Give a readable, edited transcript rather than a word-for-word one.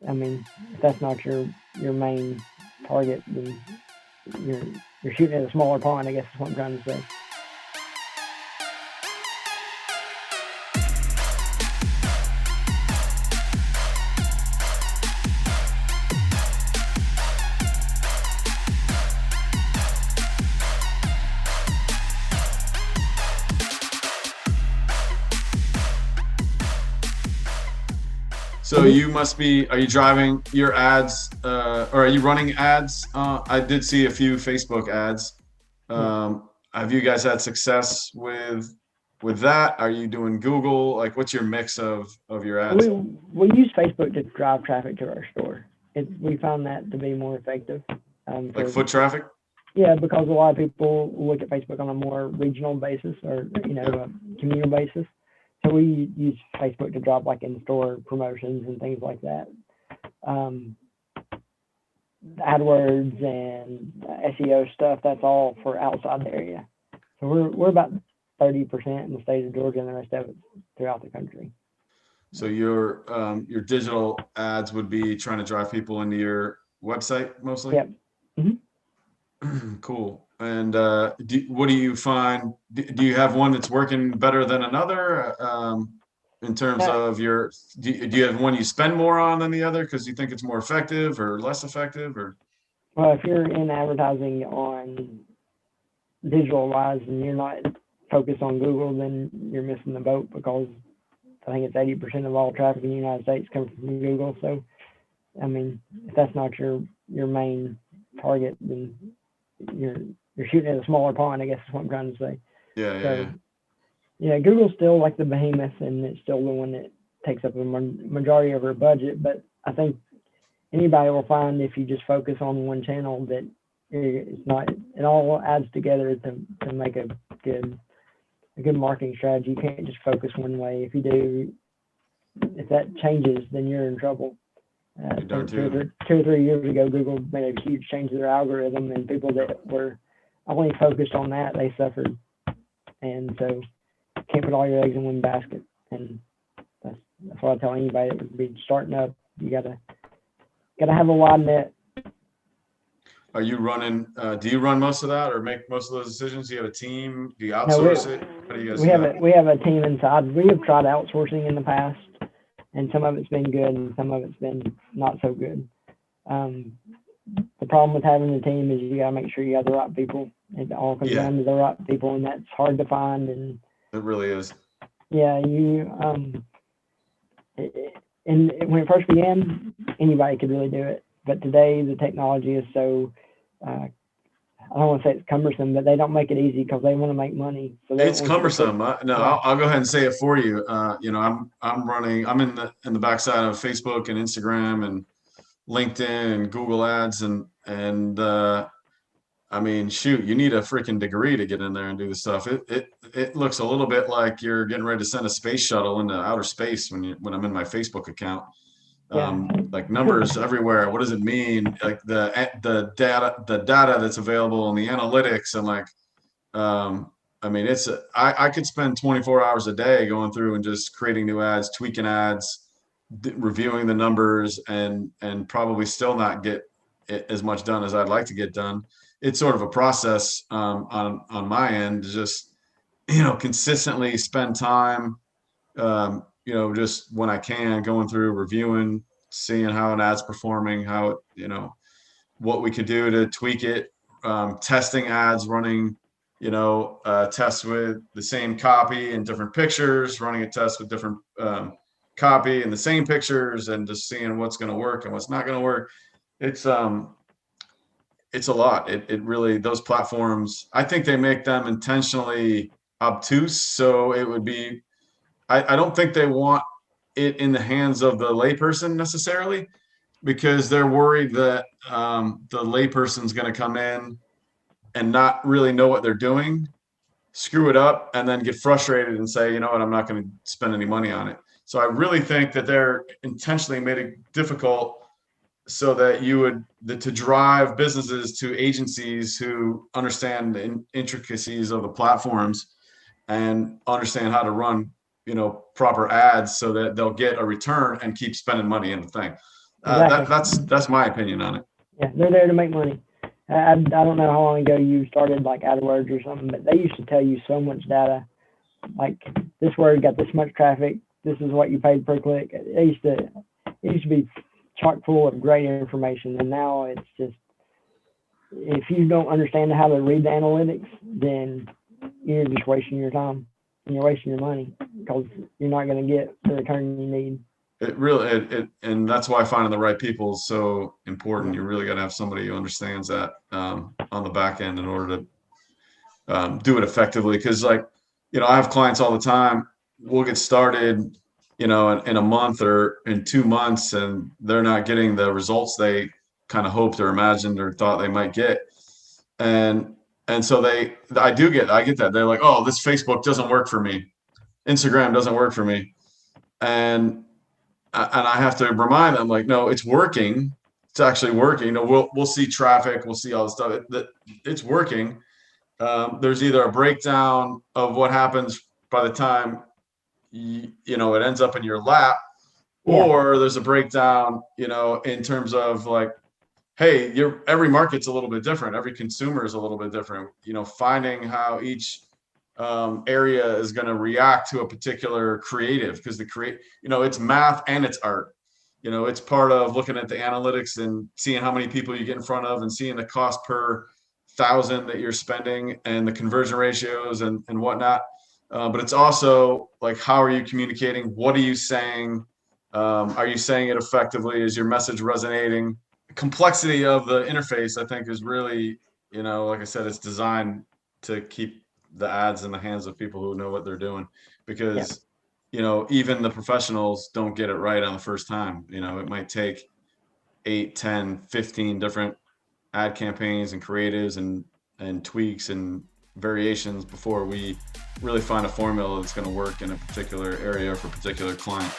I mean, if that's not your main target, then you're you're shooting at a smaller pond. I guess is what I'm trying to say. So you must be, are you driving your ads, or are you running ads? I did see a few Facebook ads. Yeah. Have you guys had success with that? Are you doing Google? Like, what's your mix of your We ads? we use Facebook to drive traffic to our store. We found that to be more effective. Like For foot traffic? Yeah, because a lot of people look at Facebook on a more regional basis or Yep. a communal basis. So we use Facebook to drop like in-store promotions and things like that. Um, AdWords and SEO stuff. That's all for outside the area. So we're about 30% in the state of Georgia, and the rest of it throughout the country. So your digital ads would be trying to drive people into your website mostly? Yep. Hmm. Cool. And what do you find? Do you have one that's working better than another? In terms Uh, of do you have one you spend more on than the other because you think it's more effective or less effective or? well, if you're in advertising on digital wise and you're not focused on Google, then you're missing the boat because I think it's 80% of all traffic in the United States comes from Google. So, I mean, if that's not your main target, then you're you're shooting at a smaller pond. I guess is what I'm trying to say. Yeah, yeah, So, yeah. yeah, Google's still like the behemoth, and it's still the one that takes up a majority of our budget. But I think anybody will find if you just focus on one channel that it's not. It all adds together to make good a good marketing strategy. You can't just focus one way. If you do, if that changes, then you're in trouble. I You're darn think 2 or 3, tootin'. 2 or 3 years ago, Google made a huge change to their algorithm, and people that were only focused on that, they suffered. And so, can't put all your eggs in one basket. And that's what I tell anybody that would be starting up. You gotta have a wide net. Are you running? Do you run most of that or make most of those decisions? Do you have a team? Do you No, outsource it? How do you guys we do have that? a team inside. We have tried outsourcing in the past, and some of it's been good, and some of it's been not so good. Um, the problem with having a team is you gotta make sure you have the right people. It all comes Yeah, down to the right people, and that's hard to find. And it really is. yeah, and when it first began, anybody could really do it. But today, the technology is so I don't want to say it's cumbersome, but they don't make it easy because they want to make money. So they don't It's want you to put, cumbersome. No, yeah, I'll go ahead and say it for you. I'm in the backside of Facebook and Instagram and LinkedIn and Google Ads and I mean, shoot, you need a freaking degree to get in there and do the stuff. It looks a little bit like you're getting ready to send a space shuttle into outer space when I'm in my Facebook account. yeah, Like numbers everywhere. What does it mean? Like the data that's available and the analytics and like I mean I could spend 24 hours a day going through and just creating new ads, tweaking ads, reviewing the numbers and probably still not get as much done as I'd like to get done. It's sort of a process on my end to just consistently spend time just when I can going through reviewing, seeing how an ad's performing, how what we could do to tweak it, testing ads, running tests with the same copy and different pictures, running a test with different copy and the same pictures, and just seeing what's going to work and what's not going to work. It's it's a lot. It really, those platforms, I think they make them intentionally obtuse. So it would be, I don't think they want it in the hands of the layperson necessarily because they're worried that the layperson's going to come in and not really know what they're doing, screw it up, and then get frustrated and say, you know what, I'm not going to spend any money on it. So I really think that they're intentionally made it difficult so that to drive businesses to agencies who understand the intricacies of the platforms and understand how to run proper ads so that they'll get a return and keep spending money in the thing. Exactly. That's my opinion on it. Yeah, they're there to make money. I don't know how long ago you started like AdWords or something, but they used to tell you so much data. Like this word got this much traffic. This is what you paid per click. It used to be chock full of great information, and now it's just, if you don't understand how to read the analytics, then you're just wasting your time and you're wasting your money because you're not going to get the return you need. It really, and that's why finding the right people is so important. You really got to have somebody who understands that on the back end in order to do it effectively. Because, like, I have clients all the time. We'll get started, in a month or in 2 months, and they're not getting the results they kind of hoped or imagined or thought they might get. And so I get that. They're like, oh, this Facebook doesn't work for me. Instagram doesn't work for me. And I have to remind them, like, no, it's working. It's actually working. We'll see traffic, we'll see all this stuff. It's working. There's either a breakdown of what happens by the time it ends up in your lap, or there's a breakdown, in terms of like, hey, every market's a little bit different. Every consumer is a little bit different. Finding how each area is going to react to a particular creative, because it's math and it's art. It's part of looking at the analytics and seeing how many people you get in front of and seeing the cost per thousand that you're spending and the conversion ratios and whatnot. But it's also like, how are you communicating? What are you saying? Are you saying it effectively? Is your message resonating? The complexity of the interface, I think, is really, like I said, it's designed to keep the ads in the hands of people who know what they're doing, because even the professionals don't get it right on the first time. It might take 8, 10, 15 different ad campaigns and creatives and tweaks and variations before we really find a formula that's going to work in a particular area for a particular client.